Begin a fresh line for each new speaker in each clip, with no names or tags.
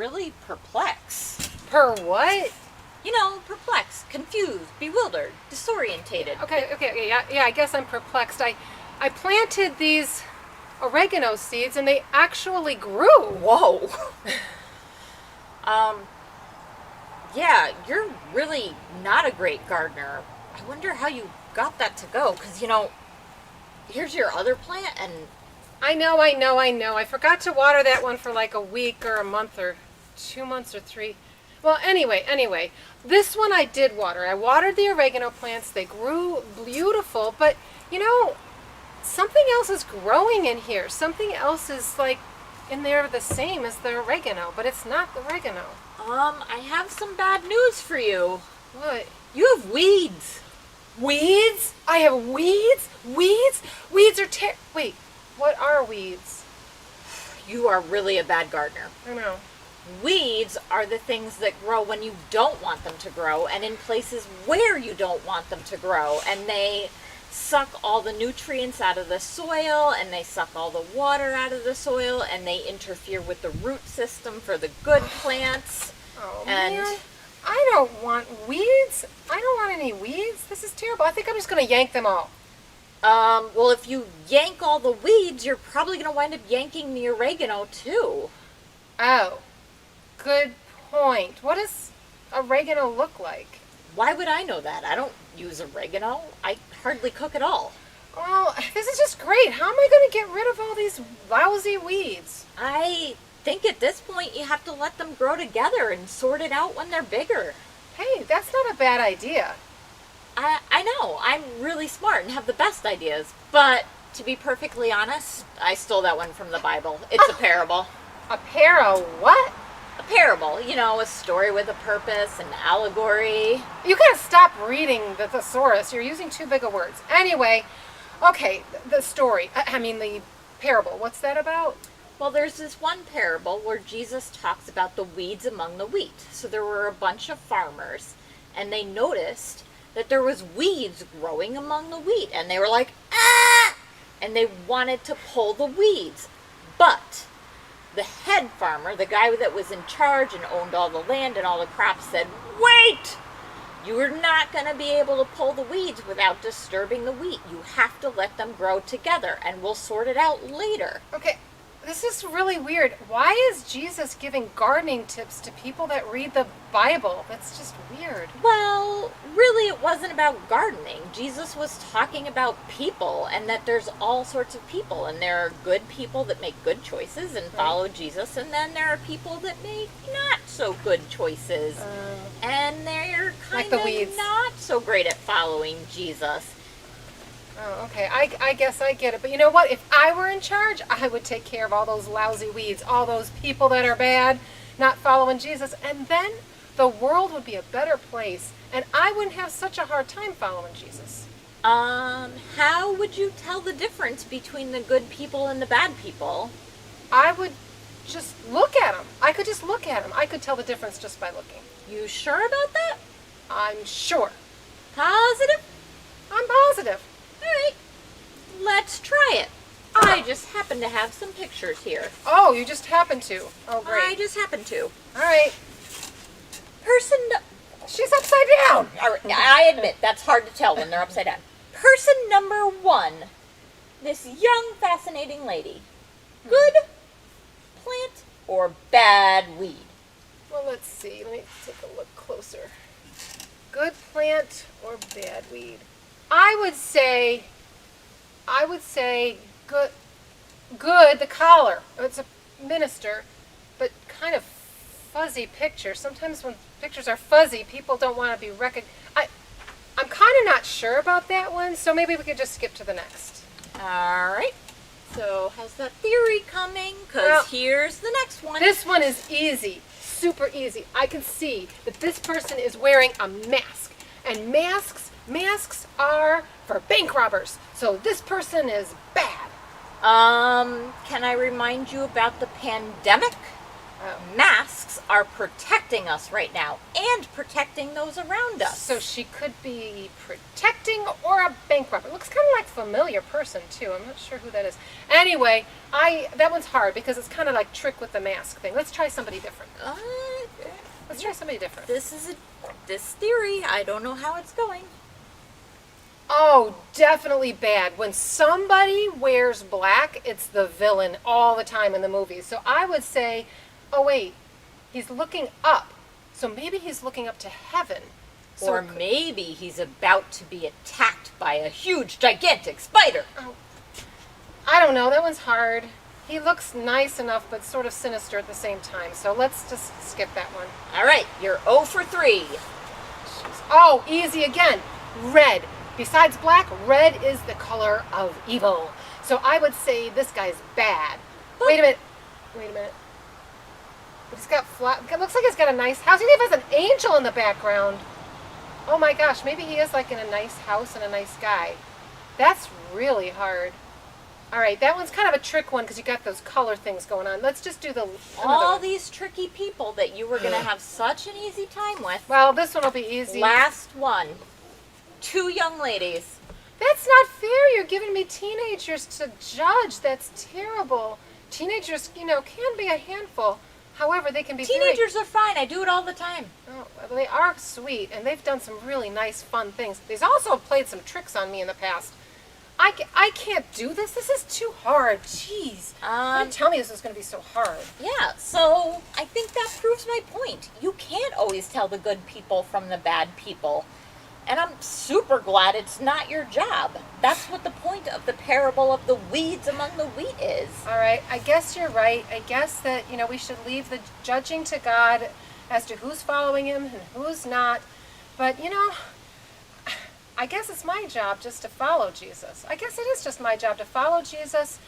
really perplexed.
Per what?
You know, perplexed, confused, bewildered, disorientated.
Okay, yeah, I guess I'm perplexed. I planted these oregano seeds and they actually grew.
Whoa. Yeah, you're really not a great gardener. I wonder how you got that to go, because, here's your other plant, and
I know. I forgot to water that one for like a week or a month or 2 months or 3. Well, anyway, this one I did water. I watered the oregano plants. They grew beautiful, but, something else is growing in here. Something else is like in there the same as the oregano, but it's not the oregano.
I have some bad news for you.
What?
You have weeds.
Weeds? I have weeds? Weeds? Weeds are Wait, what are weeds?
You are really a bad gardener.
I know.
Weeds are the things that grow when you don't want them to grow and in places where you don't want them to grow. And they suck all the nutrients out of the soil, and they suck all the water out of the soil, and they interfere with the root system for the good plants.
Oh, man. I don't want weeds. I don't want any weeds. This is terrible. I think I'm just going to yank them all.
Well, if you yank all the weeds, you're probably going to wind up yanking the oregano, too.
Oh, good point. What does oregano look like?
Why would I know that? I don't use oregano. I hardly cook at all.
Well, this is just great. How am I going to get rid of all these lousy weeds?
I think at this point you have to let them grow together and sort it out when they're bigger.
Hey, that's not a bad idea.
I know. I'm really smart and have the best ideas. But to be perfectly honest, I stole that one from the Bible. It's a parable.
A pair of what?
A parable, a story with a purpose, an allegory.
You gotta stop reading the thesaurus. You're using too big of words. Anyway, okay, the story. The parable. What's that about?
Well, there's this one parable where Jesus talks about the weeds among the wheat. So there were a bunch of farmers, and they noticed that there was weeds growing among the wheat, and they were like, ah! And they wanted to pull the weeds. But the head farmer, the guy that was in charge and owned all the land and all the crops, said, wait! You are not going to be able to pull the weeds without disturbing the wheat. You have to let them grow together, and we'll sort it out later.
Okay, this is really weird. Why is Jesus giving gardening tips to people that read the Bible? That's just weird.
Well, really it wasn't about gardening. Jesus was talking about people, and that there's all sorts of people, and there are good people that make good choices and follow Jesus, and then there are people that make not so good choices, and they're kind of not so great at following Jesus.
Oh, okay. I guess I get it. But you know what? If I were in charge, I would take care of all those lousy weeds, all those people that are bad, not following Jesus, and then the world would be a better place, and I wouldn't have such a hard time following Jesus.
How would you tell the difference between the good people and the bad people?
I would just look at them. I could just look at them. I could tell the difference just by looking.
You sure about that?
I'm sure.
Positive?
I'm positive.
All right, let's try it. I just happen to have some pictures here.
Oh, you just happen to. Oh, great.
I just happen to.
All right. She's upside down.
All right, I admit, that's hard to tell when they're upside down. Person number 1, this young, fascinating lady. Good plant or bad weed?
Well, let's see. Let me take a look closer. Good plant or bad weed? I would say good, the collar. It's a minister, but kind of fuzzy picture. Sometimes when pictures are fuzzy, people don't want to be recognized. I'm kind of not sure about that one, so maybe we could just skip to the next.
All right. So how's that theory coming? Because here's the next one.
This one is easy, super easy. I can see that this person is wearing a mask, and masks are for bank robbers. So this person is bad.
Can I remind you about the pandemic?
Oh.
Masks are protecting us right now and protecting those around us.
So she could be protecting or a bank robber. Looks kind of like a familiar person too. I'm not sure who that is. Anyway, that one's hard because it's kind of like trick with the mask thing. Let's try somebody different. Let's try somebody different.
This theory, I don't know how it's going.
Oh, definitely bad. When somebody wears black, it's the villain all the time in the movies. So I would say, oh wait, he's looking up. So maybe he's looking up to heaven.
Or maybe he's about to be attacked by a huge, gigantic spider.
Oh, I don't know. That one's hard. He looks nice enough, but sort of sinister at the same time. So let's just skip that one.
All right, you're 0 for 3.
Oh, easy again. Red. Besides black, red is the color of evil. So I would say this guy's bad. Wait a minute. He's got it looks like he's got a nice house. He even has an angel in the background. Oh my gosh, maybe he is like in a nice house and a nice guy. That's really hard. All right, that one's kind of a trick one because you got those color things going on. Let's just do
all these tricky people that you were going to have such an easy time with.
Well, this one will be easy.
Last one. 2 young ladies.
That's not fair. You're giving me teenagers to judge. That's terrible. Teenagers, can be a handful. However, they can be
Teenagers are fine. I do it all the time.
Oh, well, they are sweet, and they've done some really nice, fun things. They've also played some tricks on me in the past. I can't do this. This is too hard. Jeez. You didn't tell me this was going to be so hard.
Yeah, so I think that proves my point. You can't always tell the good people from the bad people. And I'm super glad it's not your job. That's what the point of the parable of the weeds among the wheat is.
All right, I guess you're right. I guess that, we should leave the judging to God as to who's following him and who's not. But, I guess it's my job just to follow Jesus. I guess it is just my job to follow Jesus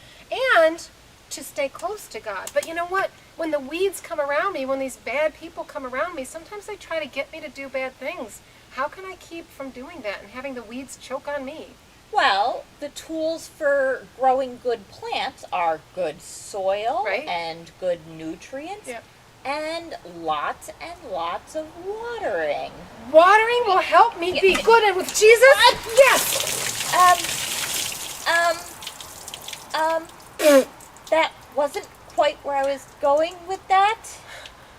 and to stay close to God. But you know what? When the weeds come around me, when these bad people come around me, sometimes they try to get me to do bad things. How can I keep from doing that and having the weeds choke on me?
Well, the tools for growing good plants are good soil
Right.
and good nutrients.
Yeah.
And lots of watering.
Watering will help me be good and with Jesus? Yes!
That wasn't quite where I was going with that.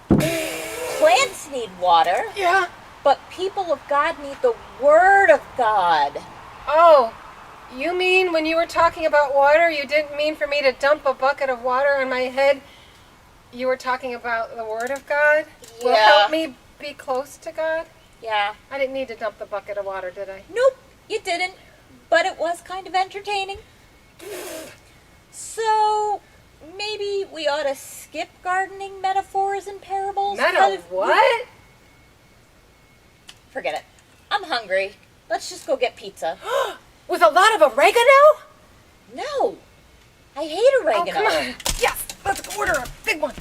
Plants need water.
Yeah.
But people of God need the Word of God.
Oh, you mean when you were talking about water, you didn't mean for me to dump a bucket of water on my head? You were talking about the Word of God?
Yeah.
Will help me be close to God?
Yeah.
I didn't need to dump the bucket of water, did I?
Nope, you didn't. But it was kind of entertaining. So, maybe we ought to skip gardening metaphors and parables.
What?
Forget it. I'm hungry. Let's just go get pizza.
With a lot of oregano?
No. I hate oregano.
Oh, come on. Yes, let's order a big one.